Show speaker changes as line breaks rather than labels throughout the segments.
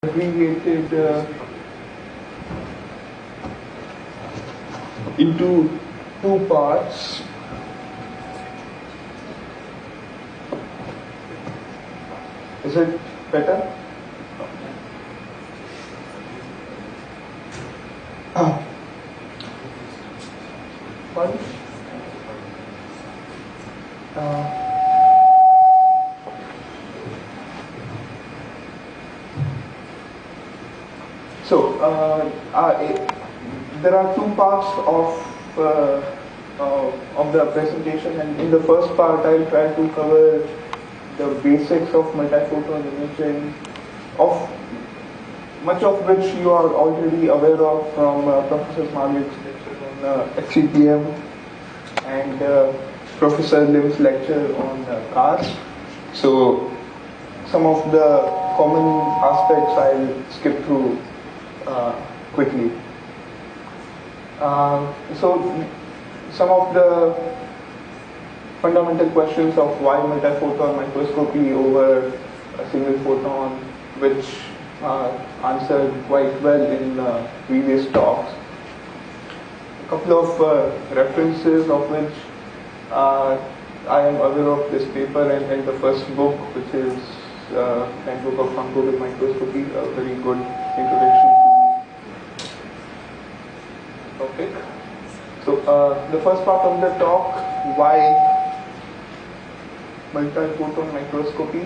aggregated into two parts. Is it better? One. There are two parts of the presentation, and in the first part I'll try to cover the basics of multiphoton imaging, of much of which you are already aware of from Professor Marlick's lecture on XCTM and Professor Lim's lecture on cars. So some of the common aspects I'll skip through quickly. So some of the fundamental questions of why multiphoton microscopy over a single photon, which answered quite well in previous talks. A couple of references of which I am aware of this paper and the first book, which is Handbook of Functotal Microscopy, a very good introduction to the topic. So the first part of the talk, why multiphoton microscopy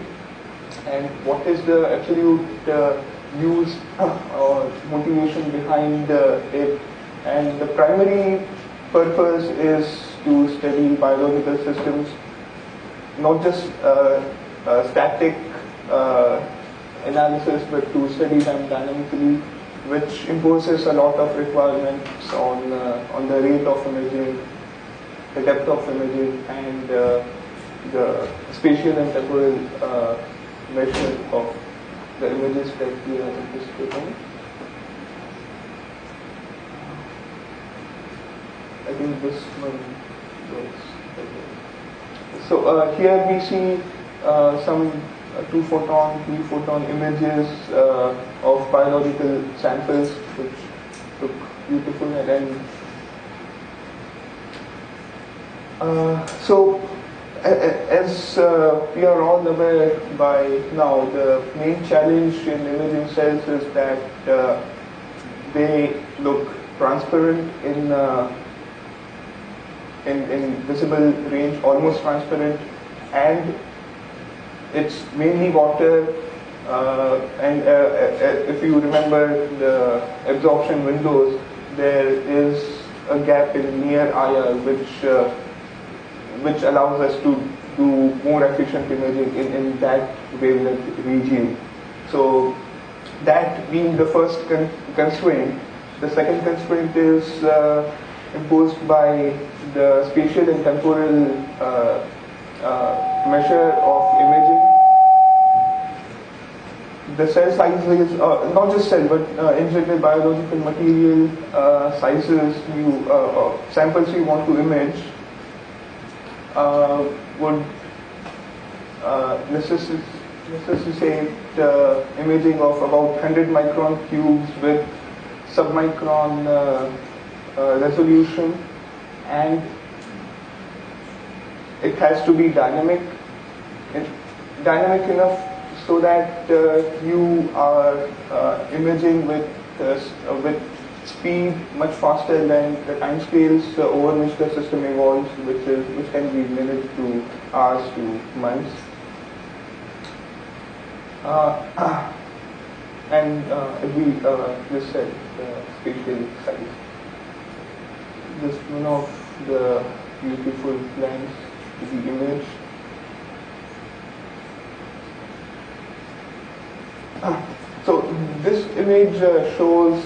and what is the absolute use or motivation behind it. And the primary purpose is to study biological systems, not just static analysis, but to study them dynamically, which imposes a lot of requirements on the rate of imaging, the depth of imaging, and the spatial and temporal measure of the images that we are interested in. I think this one works. So here we see some two-photon, three-photon images of biological samples, which look beautiful. And so as we are all aware by now, the main challenge in imaging cells is that they look transparent in visible range, almost transparent, and it's mainly water. And if you remember the absorption windows, there is a gap in near IR, which allows us to do more efficient imaging in that wavelength region. So that being the first constraint, the second constraint is imposed by the spatial and temporal measure of imaging. The cell sizes, not just cell, but in general biological material sizes, samples you want to image would necessitate imaging of about 100 micron cubes with submicron resolution, and it has to be dynamic enough so that you are imaging with speed much faster than the timescales over which the system evolves, which can be minutes to hours to months. And we just said spatial size. This is one of the beautiful plans to be imaged. So this image shows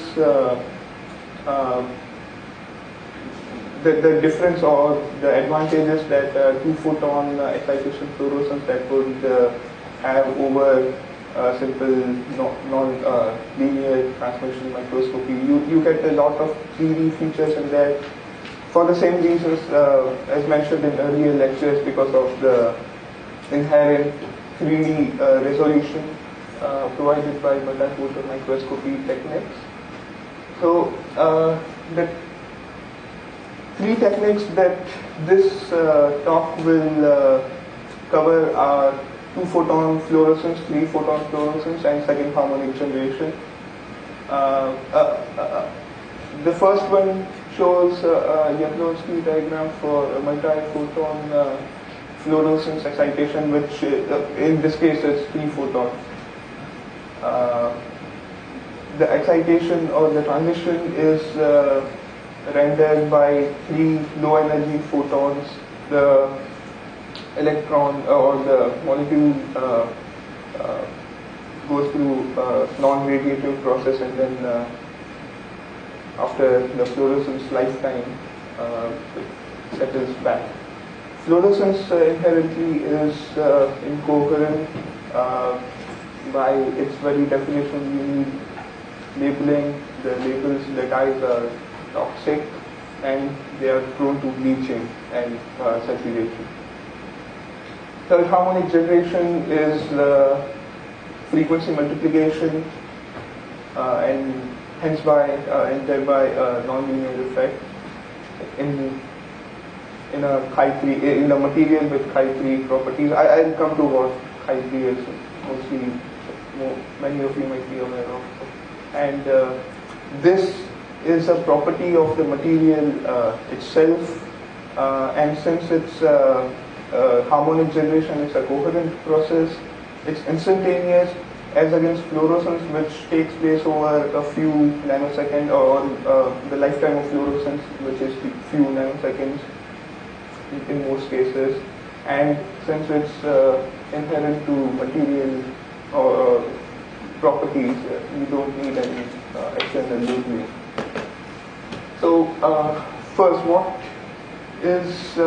the difference or the advantages that two-photon excitation fluorescence that would have over simple non-linear transmission microscopy. You get a lot of 3D features in there for the same reasons as mentioned in earlier lectures, because of the inherent 3D resolution provided by multiphoton microscopy techniques. So the three techniques that this talk will cover are two-photon fluorescence, three-photon fluorescence, and second harmonic generation. The first one shows a Jablonski diagram for a multi-photon fluorescence excitation, which in this case is three-photon. The excitation or the transition is rendered by three low-energy photons. The electron or the molecule goes through a non-radiative process, and then after the fluorescence lifetime it settles back. Fluorescence inherently is incoherent. By its very definition, you need labeling. The labels, the dyes are toxic and they are prone to bleaching and saturation. Third harmonic generation is the frequency multiplication and hence and thereby a nonlinear effect in a chi-3 in a material with chi-3 properties. I'll come to what chi-3 is. Mostly, many of you might be aware of. And this is a property of the material itself, and since it's harmonic generation is a coherent process, it's instantaneous, as against fluorescence, which takes place over a few nanoseconds, or the lifetime of fluorescence, which is few nanoseconds in most cases. And since it's inherent to material or properties, you don't need any external labeling. So first, what is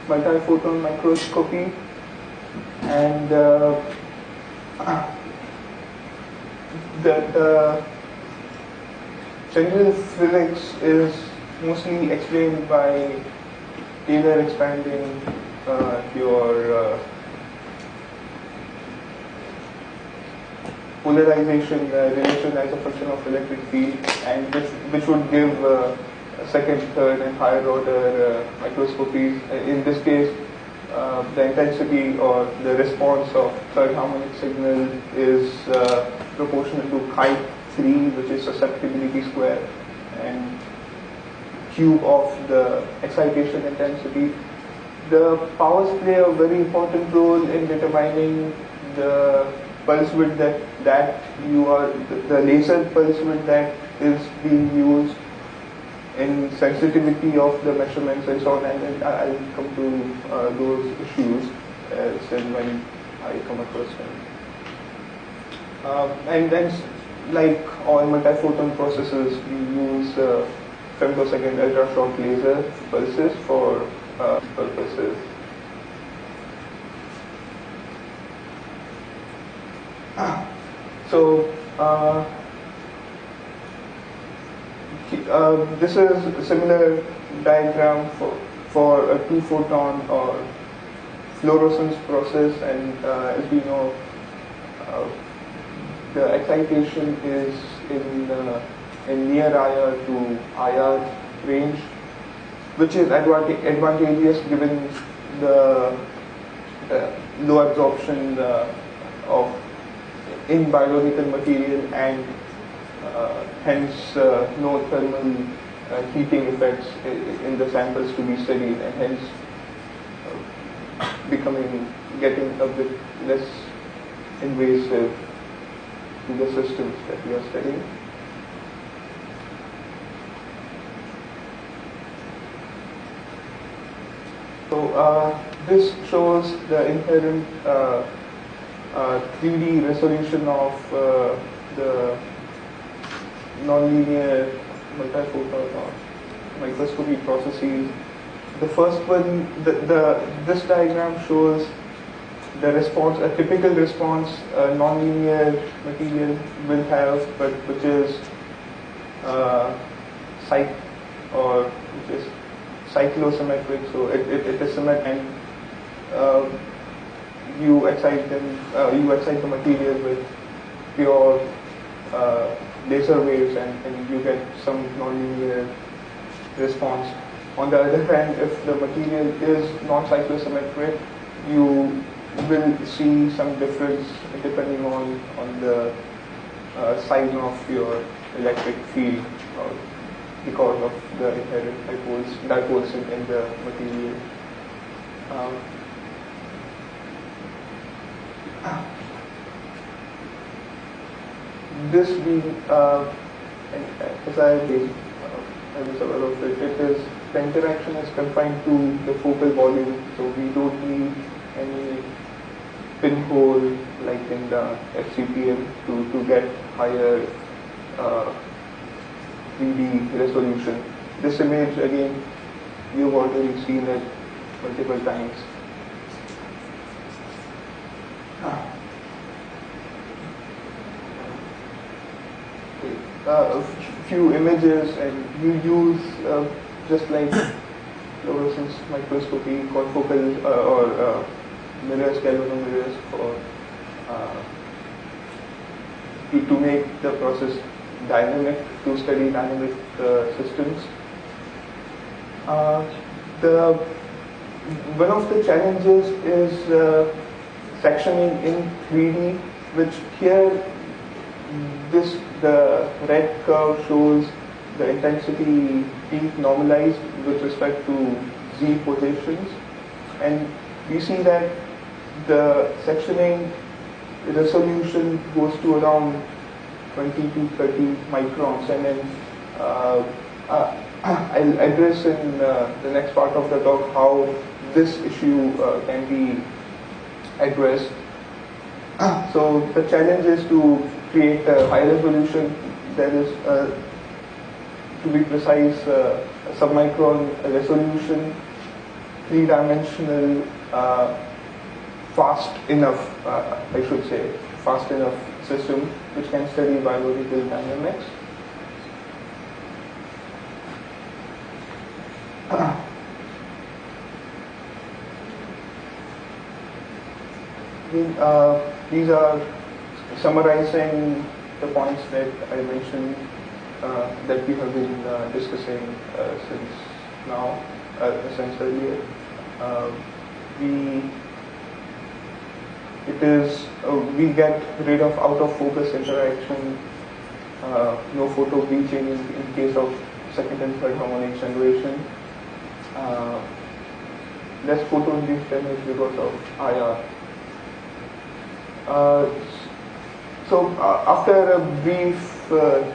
multiphoton microscopy? And the general physics is mostly explained by Taylor expanding your polarization relation as a function of electric field, and which would give second, third, and higher order microscopies. In this case, the intensity or the response of third harmonic signal is proportional to chi-3, which is susceptibility square, and cube of the excitation intensity. The powers play a very important role in determining the pulse width that you are, the laser pulse width that is being used, in sensitivity of the measurements and so on, and I'll come to those issues when I come across them. And then, like all multiphoton processes, we use femtosecond ultra-short laser pulses for purposes. So this is a similar diagram for a two-photon or fluorescence process, and as we know, the excitation is in near IR to IR range, which is advantageous given the low absorption of in biological material, and hence no thermal heating effects in the samples to be studied, and hence getting a bit less invasive to the systems that we are studying. So this shows the inherent 3D resolution of the nonlinear multiphoton microscopy processes. The first one, this diagram shows the response, a typical response a nonlinear material will have, but which is cyclosymmetric. So it is symmetric, and you excite the material with pure laser waves, and you get some nonlinear response. On the other hand, if the material is not cyclosymmetric, you will see some difference depending on the size of your electric field because of the inherent dipoles in the material. This being, as I was aware of it, the interaction is confined to the focal volume, so we don't need any pinhole like in the FCPM to get higher 3D resolution. This image, again, you've already seen it multiple times. A few images, and you use just like fluorescence microscopy, confocal or mirrors, galvanomirrors for to make the process dynamic, to study dynamic systems. One of the challenges is sectioning in 3D, which here the red curve shows the intensity peak normalized with respect to Z positions, and we see that the sectioning resolution goes to around 20 to 30 microns, and then I'll address in the next part of the talk how this issue can be addressed. So the challenge is to create a high resolution, that is, to be precise, submicron resolution, three-dimensional, fast enough, I should say, fast enough system which can study biological dynamics. These are summarizing the points that I mentioned that we have been discussing since earlier. We get rid of out of focus interaction, no photo bleaching in case of second and third harmonic generation, less photo-induced damage because of IR. After a brief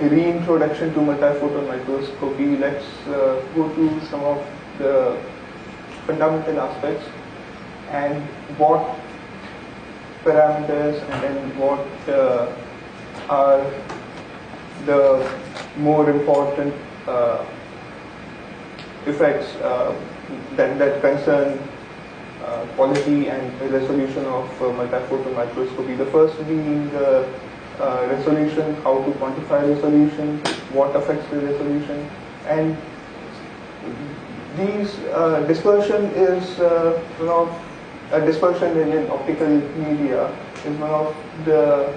reintroduction to multiphoton microscopy, let's go to some of the fundamental aspects and what parameters and then what are the more important effects that concern quality and resolution of multiphoton microscopy. The first being the resolution, how to quantify resolution, what affects the resolution, and these dispersion is dispersion in optical media is one of the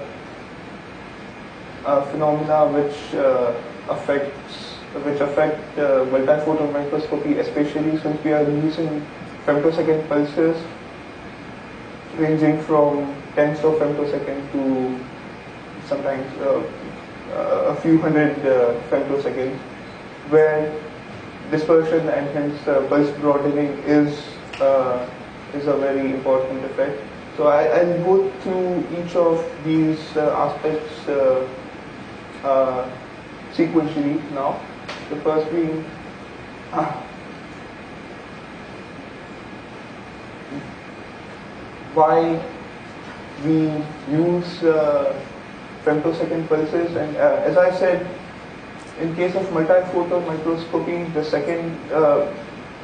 phenomena which affect multiphoton microscopy, especially since we are using femtosecond pulses ranging from tens of femtosecond to sometimes a few hundred femtoseconds, where dispersion and hence pulse broadening is a very important effect. So I'll go through each of these aspects sequentially now. The first being why we use femtosecond pulses, and as I said, in case of multiphoton microscopy,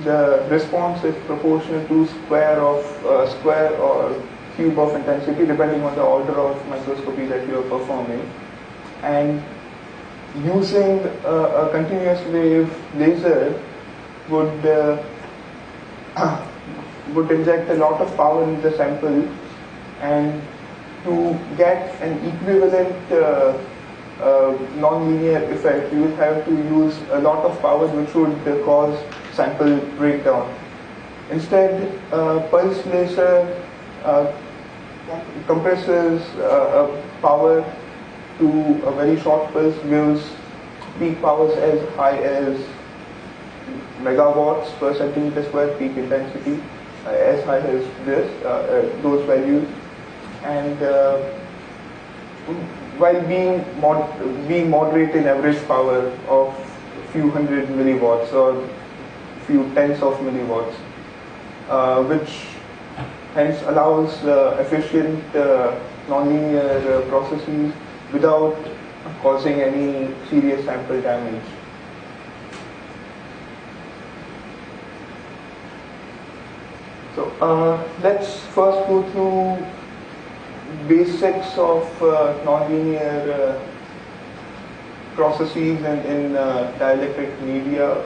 the response is proportional to square or cube of intensity, depending on the order of microscopy that you are performing. And using a continuous wave laser would inject a lot of power in the sample, and to get an equivalent nonlinear effect, you will have to use a lot of power which would cause sample breakdown. Instead, pulse laser compresses power to a very short pulse, gives peak powers as high as megawatts per centimeter square, peak intensity as high as those values, and while being moderate in average power of few hundred milliwatts or few tens of milliwatts, which hence allows efficient nonlinear processes without causing any serious sample damage. So let's first go through basics of nonlinear processes in dielectric media,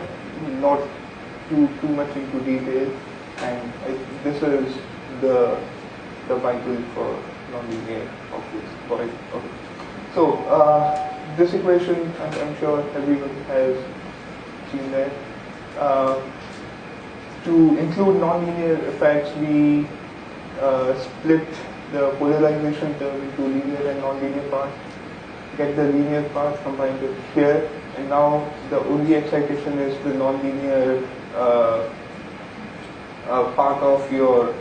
not too much into detail, and this is the Bible for nonlinear optics. Okay. So this equation, I'm sure everyone has seen that. To include nonlinear effects, we split the polarization term into linear and nonlinear parts, get the linear part combined with here, and now the only excitation is the nonlinear part of your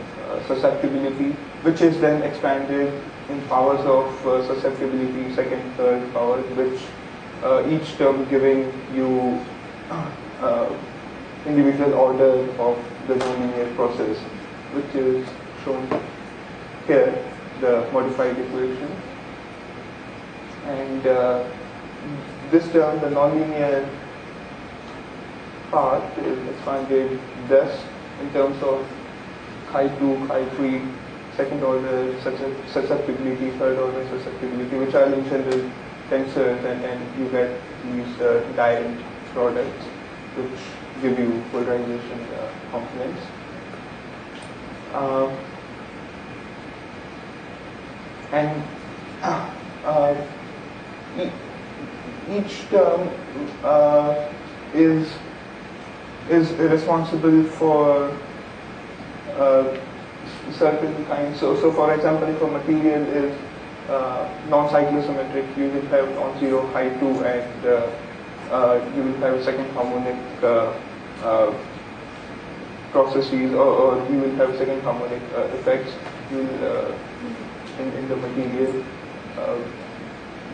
susceptibility, which is then expanded in powers of susceptibility, second, third power, which each term giving you individual order of the nonlinear process, which is shown here, the modified equation. And this term, the nonlinear part, is expanded thus in terms of chi 2, chi 3, second order susceptibility, third order susceptibility, which are in general tensors, and you get these diode products which give you polarization components. And each term is responsible for certain kinds. So for example, if a material is non-cyclosymmetric, you will have non-zero high 2, and you will have second harmonic processes, or you will have second harmonic effects in the material.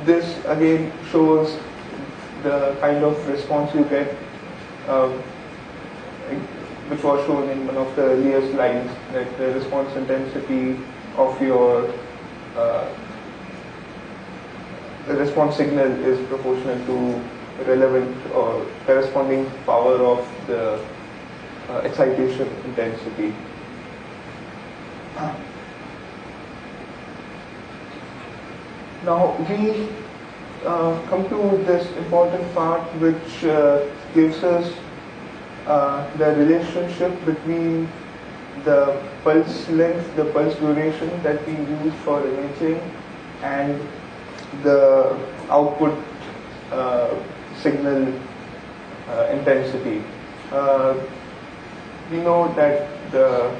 This again shows the kind of response you get, which was shown in one of the earlier slides, that the response intensity of your the response signal is proportional to relevant or corresponding power of the excitation intensity. Now we come to this important part, which gives us the relationship between the pulse length, the pulse duration that we use for imaging, and the output signal intensity. We know that the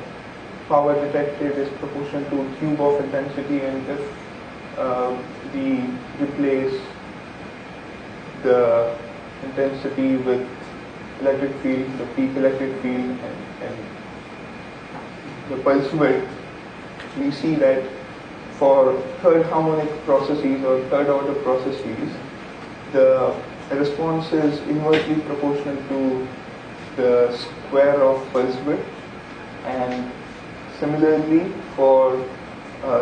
power detected is proportional to cube of intensity, and if we replace the intensity with electric field, the peak electric field, and the pulse width, we see that for third harmonic processes or third order processes, the response is inversely proportional to the square of pulse width, and similarly for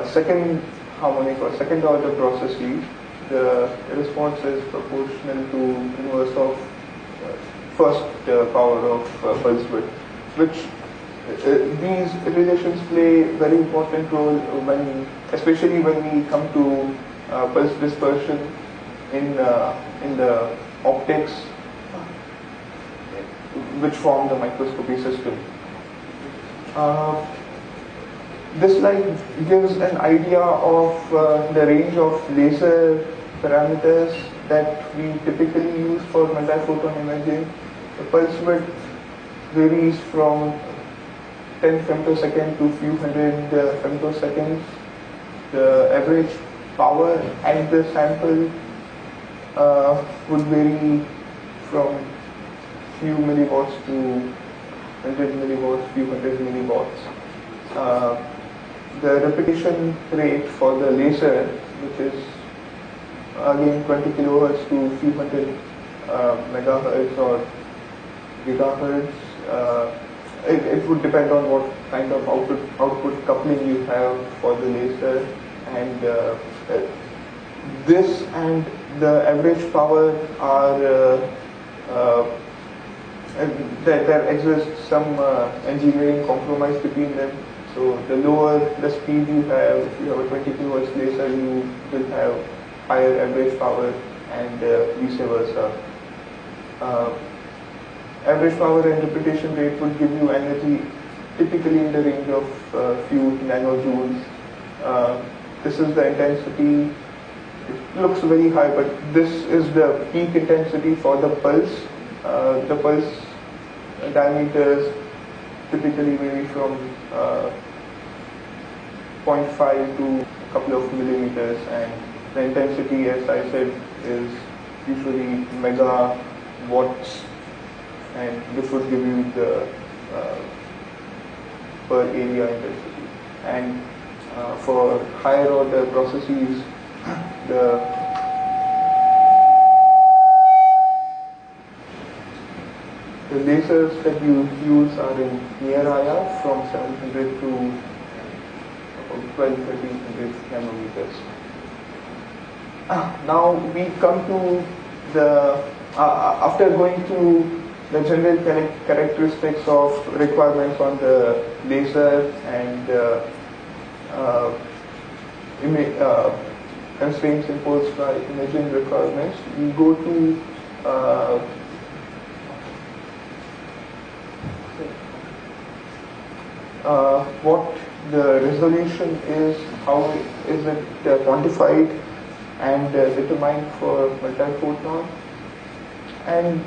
second harmonic or second order processes, the response is proportional to inverse of first power of pulse width, which these relations play very important role especially when we come to pulse dispersion in the optics which form the microscopy system. This slide gives an idea of the range of laser parameters that we typically use for multiphoton imaging. The pulse width varies from 10 femtosecond to few hundred femtoseconds. The average power at the sample would vary from few milliwatts to 100 milliwatts, few hundred milliwatts. The repetition rate for the laser, which is again 20 kilohertz to few hundred megahertz or gigahertz, it would depend on what kind of output coupling you have for the laser, and this and the average power are there exists some engineering compromise between them. So the lower the speed you have, if you have a 20 kilohertz laser, you will have higher average power, and vice versa. Average power and repetition rate would give you energy typically in the range of few nanojoules. This is the intensity. It looks very high, but this is the peak intensity for the pulse. The pulse diameters typically vary from 0.5 to a couple of millimeters, and the intensity, as I said, is usually megawatts, and this would give you the per area intensity. And for higher order processes, the lasers that you use are in near IR from 700 to 12-1300 nanometers. Now we come to the, after going through the general characteristics of requirements on the laser and constraints imposed by imaging requirements, we go to what the resolution is, how is it quantified and determined for multiphoton. And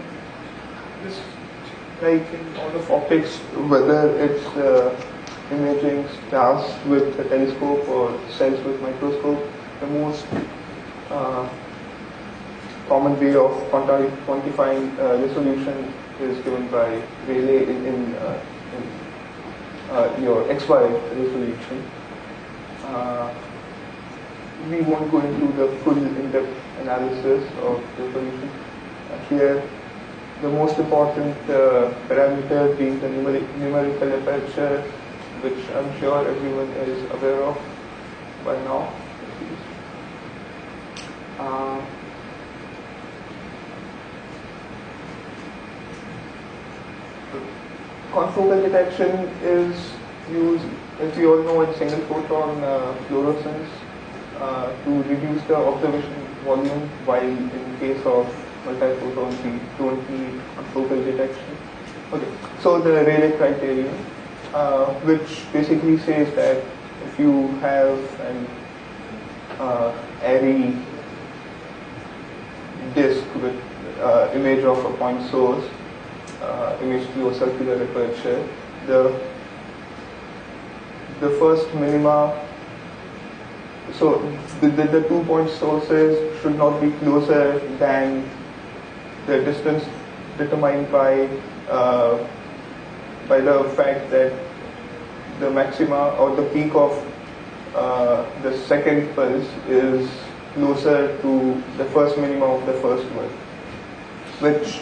this, like in all of optics, whether it's imaging stars with a telescope or cells with microscope, the most common way of quantifying resolution is given by Rayleigh in your XY resolution. We won't go into the full in-depth analysis of resolution. Here, the most important parameter being the numerical aperture, which I'm sure everyone is aware of by now. Confocal detection is used, as you all know, in single photon fluorescence to reduce the observation volume, while in case of multiphoton we don't need confocal detection. Okay, so the Rayleigh criterion, which basically says that if you have an airy disk with image of a point source, image through a circular aperture, the first minima, so the 2 point sources should not be closer than the distance determined by the fact that the maxima or the peak of the second pulse is closer to the first minima of the first one, which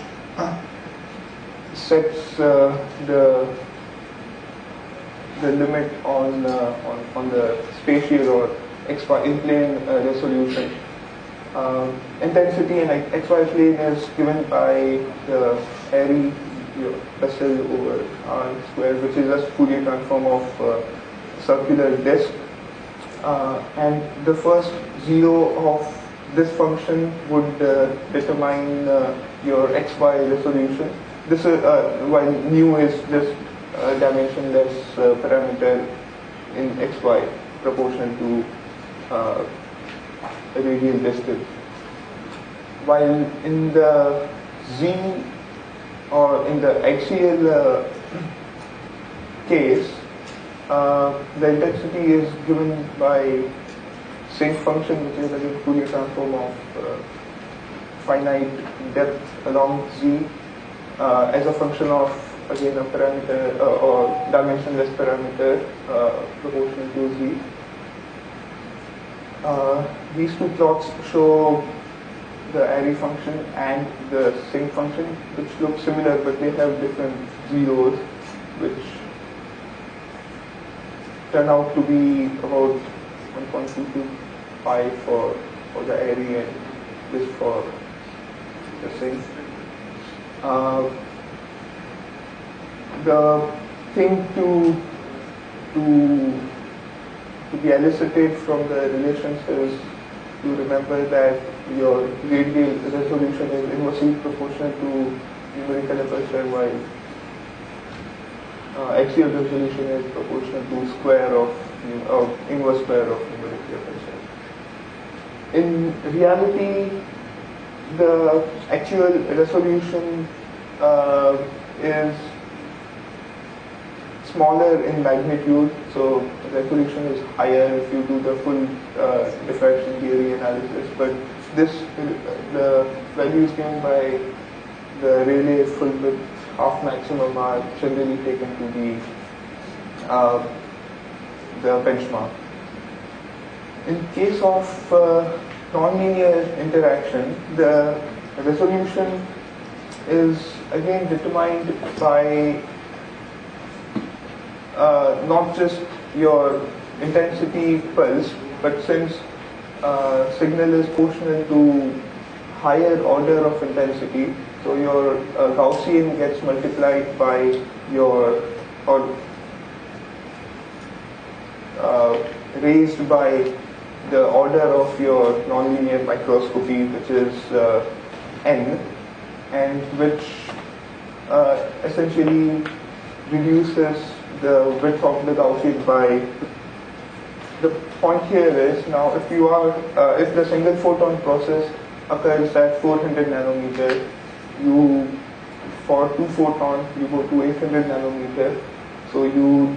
sets the limit on the spatial or XY in-plane resolution. Intensity in XY plane is given by the airy vessel over R square, which is a Fourier transform of circular disk. And the first zero of this function would determine your XY resolution. This is while nu is just a dimensionless parameter, in xy proportional to radial distance. While in the z or in the axial case, the intensity is given by sinc function, which is a Fourier transform of finite depth along z as a function of, again, a parameter or dimensionless parameter proportional to z. These two plots show the Airy function and the sinc function, which look similar, but they have different zeros, which turn out to be about 1.225 for the Airy and this for the sinc. The thing to be elicited from the relations is to remember that your radial resolution is inversely proportional to numerical aperture, while axial resolution is proportional to square of inverse square of numerical aperture. In reality, the actual resolution is smaller in magnitude, so resolution is higher if you do the full diffraction theory analysis, but the values given by the Rayleigh full width half maximum are generally taken to be the benchmark. In case of nonlinear interaction, the resolution is again determined by not just your intensity pulse, but since signal is proportional to higher order of intensity, so your Gaussian gets multiplied by your, or raised by the order of your nonlinear microscopy, which is n, and which essentially reduces the width of the Gaussian by. The point here is, now if you are if the single photon process occurs at 400 nanometer, for two-photon you go to 800 nanometer, so you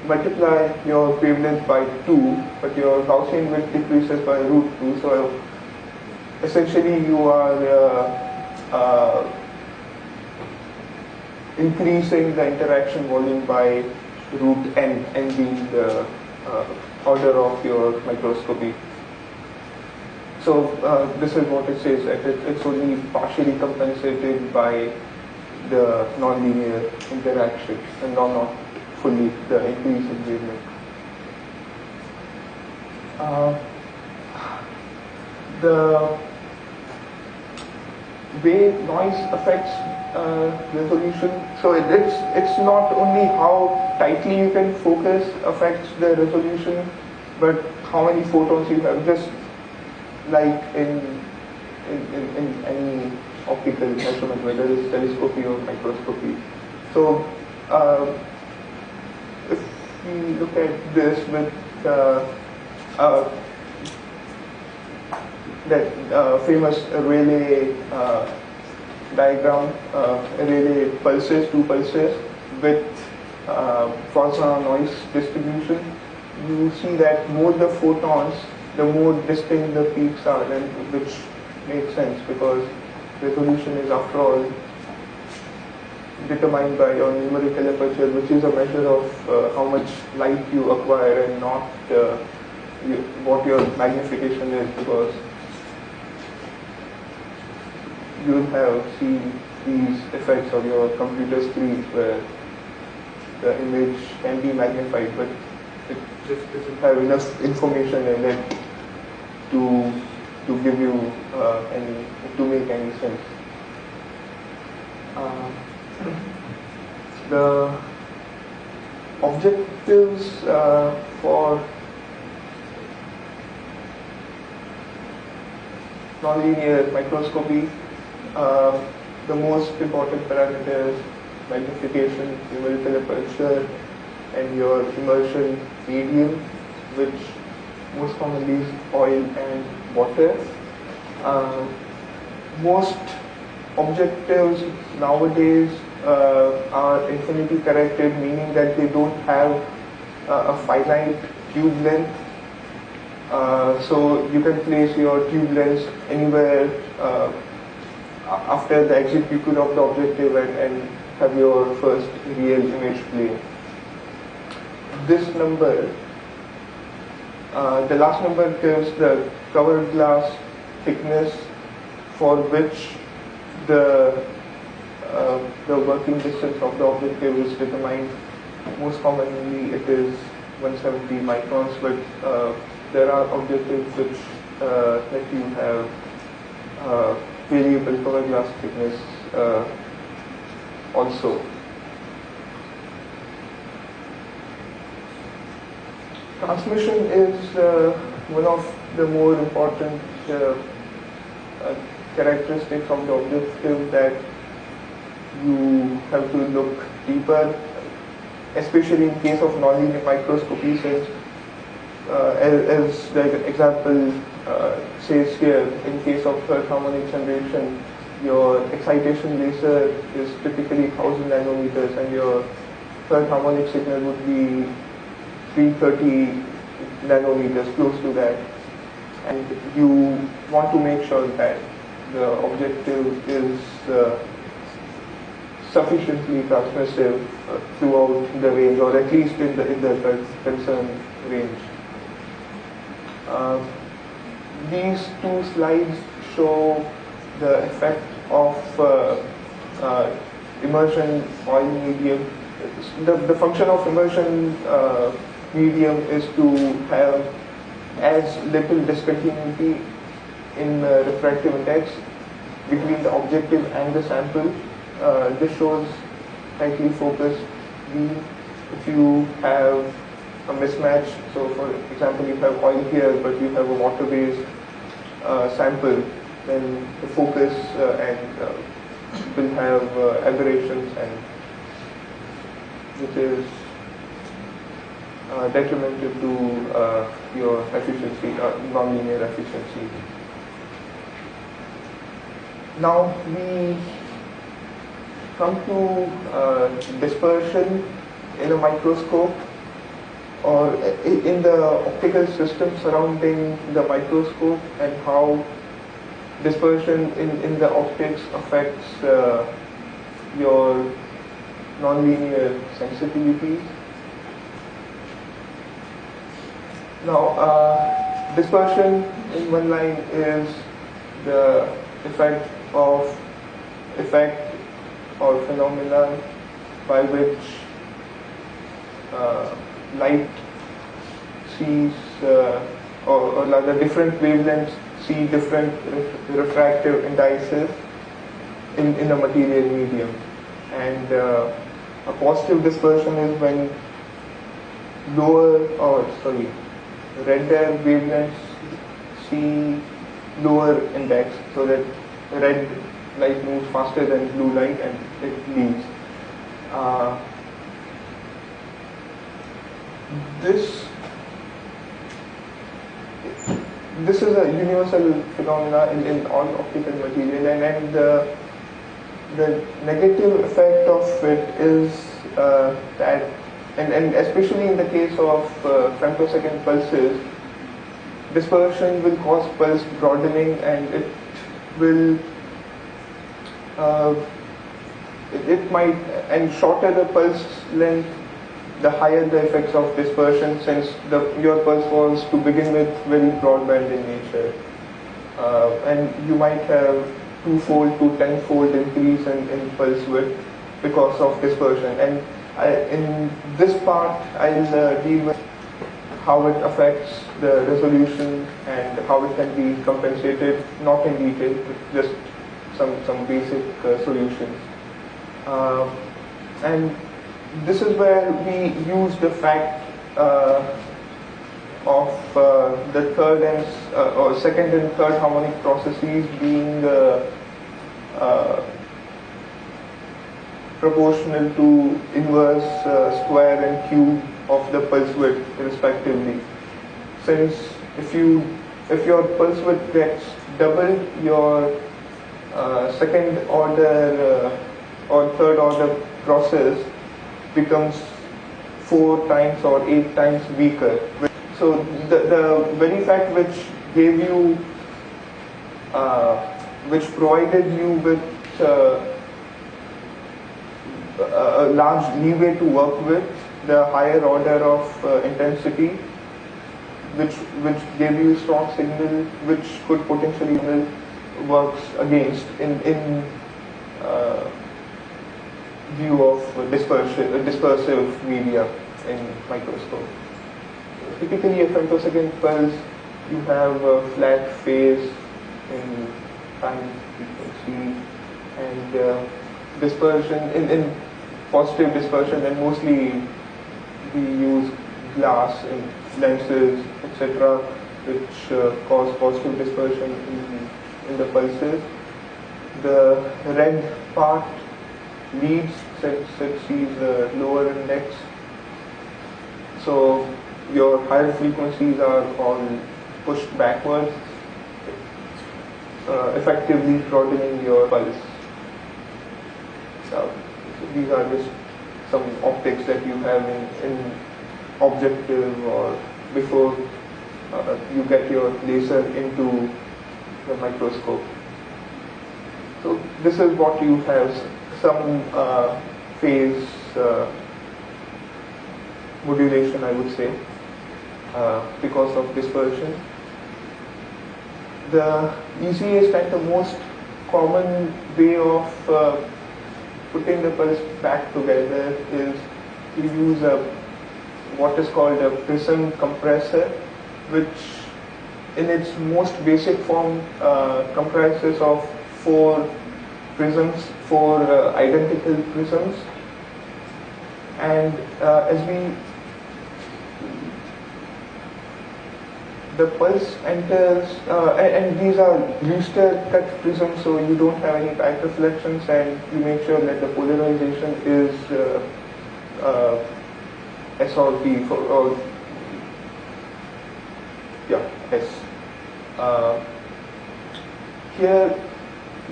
multiply your wavelength by 2, but your Gaussian width decreases by √2, so essentially you are increasing the interaction volume by √n, n being the order of your microscopy. So this is what it says, that it's only partially compensated by the nonlinear interaction and not fully the increase in wavelength. The way noise affects resolution, so it's not only how tightly you can focus affects the resolution, but how many photons you have, just like in any optical measurement, whether it's telescopy or microscopy. So if we look at this with that famous Rayleigh diagram, Rayleigh pulses, two pulses with Poisson noise distribution, you see that more the photons, the more distinct the peaks are, and which makes sense because resolution is after all determined by your numerical aperture, which is a measure of how much light you acquire and not what your magnification is, because you will have seen these effects on your computer screen where the image can be magnified, but it just doesn't have enough information in it to give you to make any sense. The objectives for nonlinear microscopy, the most important parameters: magnification, numerical aperture, and your immersion medium, which most commonly is oil and water. Most objectives nowadays are infinity corrected, meaning that they don't have a finite tube length. So you can place your tube length anywhere after the execute of the objective and have your first real image plane. This number, the last number gives the cover glass thickness for which the working distance of the objective is determined. Most commonly it is 170 microns, but there are objectives which let you have variable cover glass thickness also. Transmission is one of the more important characteristics of the objective that you have to look deeper, especially in case of nonlinear microscopy, since as the example says here, in case of third harmonic generation, your excitation laser is typically 1000 nanometers and your third harmonic signal would be 330 nanometers, close to that. And you want to make sure that the objective is sufficiently transmissive throughout the range, or at least in the concerned range. These two slides show the effect of immersion oil medium. The function of immersion medium is to have as little discontinuity in refractive index between the objective and the sample. This shows tightly focused beam. If you have a mismatch, so for example you have oil here but you have a water-based sample, then the focus will have aberrations, and which is detrimental to your efficiency, nonlinear efficiency. Now we come to dispersion in a microscope, or in the optical system surrounding the microscope, and how dispersion in the optics affects your nonlinear sensitivities. Now, dispersion in one line is the effect or phenomena by which light sees, or rather different wavelengths see different refractive indices in a material medium. And a positive dispersion is when redder wavelengths see lower index, so that red light moves faster than blue light and it leaves. This is a universal phenomena in all optical material, and the negative effect of it is that, and especially in the case of femtosecond pulses, dispersion will cause pulse broadening, and it will and shorter the pulse length, the higher the effects of dispersion, since your pulse was to begin with very broadband in nature, and you might have 2-fold to 10-fold increase in pulse width because of dispersion. And in this part I'll deal with how it affects the resolution and how it can be compensated, not in detail, but just some basic solutions. And this is where we use the fact of the third and or second and third harmonic processes being proportional to inverse square and cube of the pulse width respectively. Since if your pulse width gets doubled, your second order or third order process becomes 4 times or 8 times weaker. So the very fact which gave you, which provided you with a large leeway to work with, the higher order of intensity, which gave you strong signal, which could potentially works against in view of dispersive media in microscope. Typically, a femtosecond pulse, you have a flat phase in time frequency, and dispersion in positive dispersion, and mostly we use glass in lenses, etc., which cause positive dispersion in the pulses. The red part leads since it sees the lower index, so your higher frequencies are all pushed backwards, effectively broadening your pulse. So these are just some optics that you have in objective or before you get your laser into the microscope. So this is what you have, some phase modulation, I would say, because of dispersion. The easiest and the most common way of putting the pulse back together is to use what is called a prism compressor, which in its most basic form comprises of 4 prisms, 4 identical prisms, and as the pulse enters, and these are Brewster cut prisms, so you don't have any back reflections, and you make sure that the polarization is S or P for, or S. Here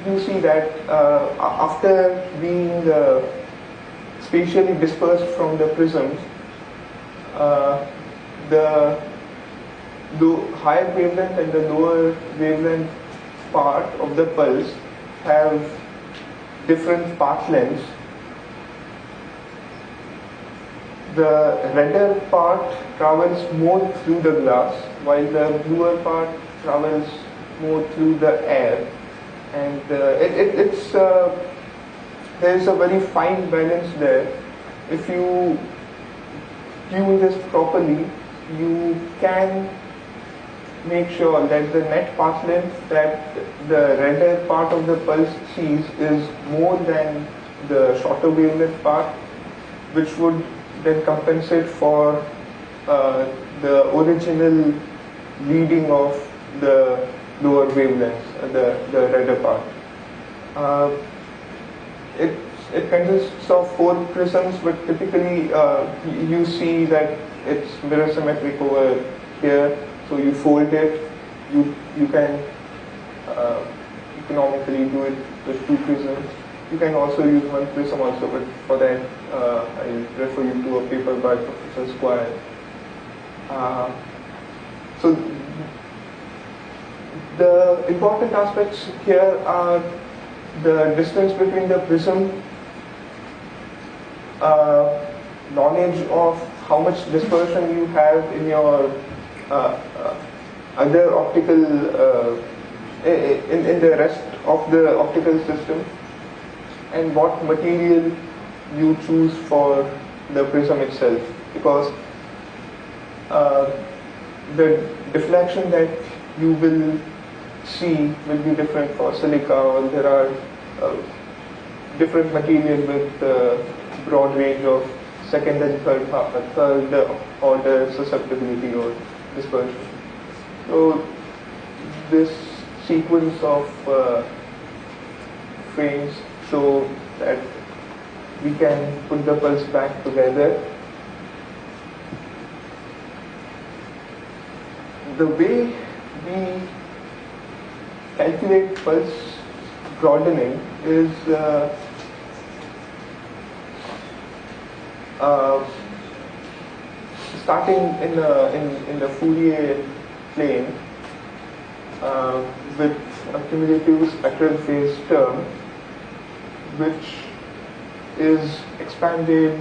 you see that after being spatially dispersed from the prisms, the higher wavelength and the lower wavelength part of the pulse have different path lengths. The redder part travels more through the glass, while the bluer part travels more through the air, and there is a very fine balance there. If you tune this properly, you can make sure that the net path length that the redder part of the pulse sees is more than the shorter wavelength part, which would then compensate for the original leading of the lower wavelengths, the redder part. It consists of 4 prisms, but typically you see that it's mirror symmetric over here. So you fold it. You can economically do it with 2 prisms. You can also use 1 prism also, but for that I refer you to a paper by Professor Squier. So the important aspects here are the distance between the prism, knowledge of how much dispersion you have in your other optical, in the rest of the optical system, and what material you choose for the prism itself, because the deflection that you will see will be different for silica, or there are different material with broad range of second and third order susceptibility or dispersion. So this sequence of frames show that we can put the pulse back together. The way we calculate pulse broadening is starting in the Fourier plane with a cumulative spectral phase term, which is expanded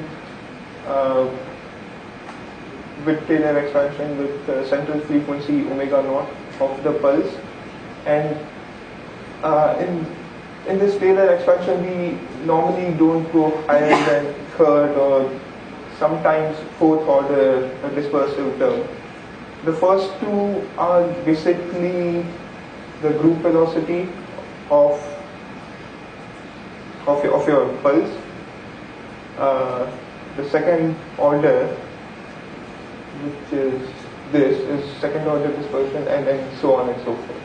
with Taylor expansion with central frequency omega naught of the pulse. And in this Taylor expansion, we normally don't go higher than third or sometimes fourth order dispersive term. The first two are basically the group velocity of your pulse. The second order, which is this, is second order dispersion, and then so on and so forth.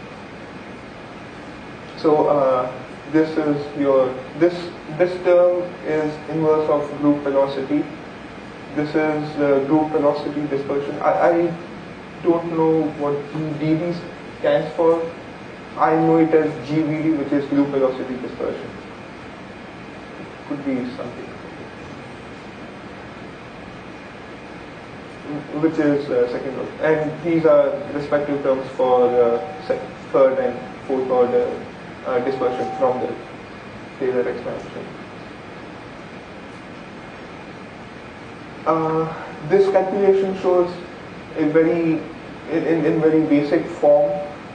So this is your this term is inverse of group velocity. This is group velocity dispersion. I don't know what GDD stands for. I know it as GVD, which is group velocity dispersion. It could be something. Which is second order. And these are respective terms for third and fourth order dispersion from the Taylor expansion. This calculation shows a very basic form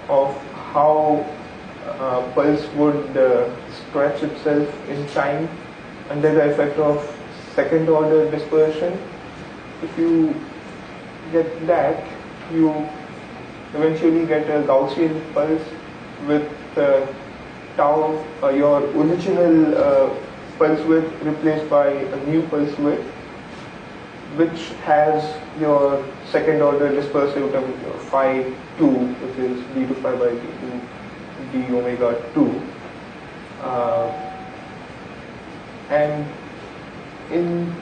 of how pulse would stretch itself in time under the effect of second order dispersion. If you get that, you eventually get a Gaussian pulse with tau, your original pulse width replaced by a new pulse width, which has your second order dispersive term phi 2, which is d to phi by d2 d omega 2. And in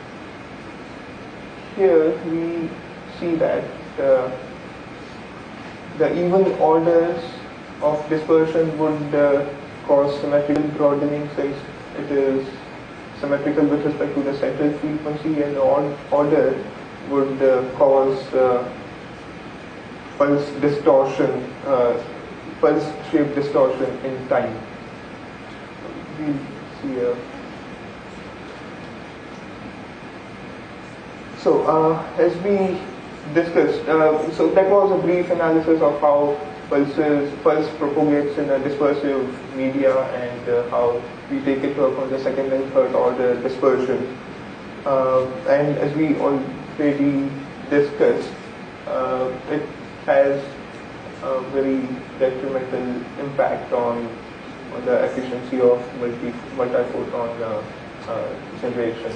here we see that the even orders of dispersion would cause symmetrical broadening, since it is symmetrical with respect to the central frequency, and the odd order would cause pulse distortion, pulse shape distortion in time. We see here. So as we discussed, so that was a brief analysis of how pulse propagates in a dispersive media, and how we take into account the second and third order dispersion. And as we already discussed, it has a very detrimental impact on the efficiency of multiphoton generation.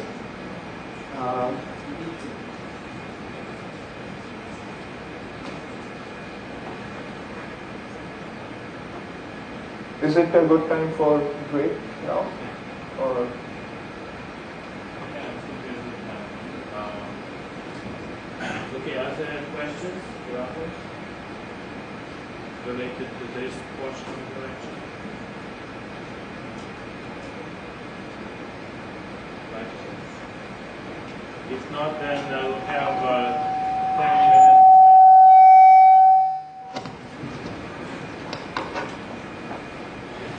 Is it a good time for break now? Or
okay, are there any questions for others related to this portion of the lecture? If not, then we'll have 10 minutes.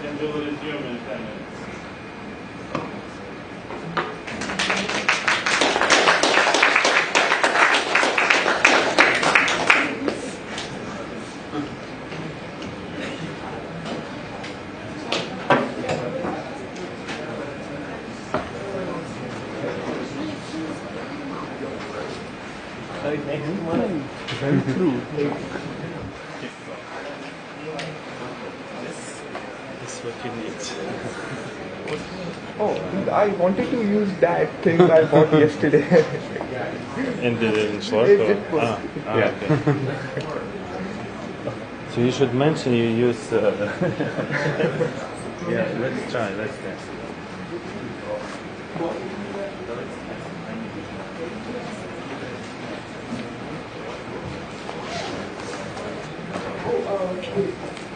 And we'll resume in 10 minutes.
very true.
That's what you need.
Oh, I wanted to use that thing I bought yesterday.
And it didn't work?
It worked.
Yeah. Okay. So you should mention you use... yeah, let's try, let's test.
Oh, okay.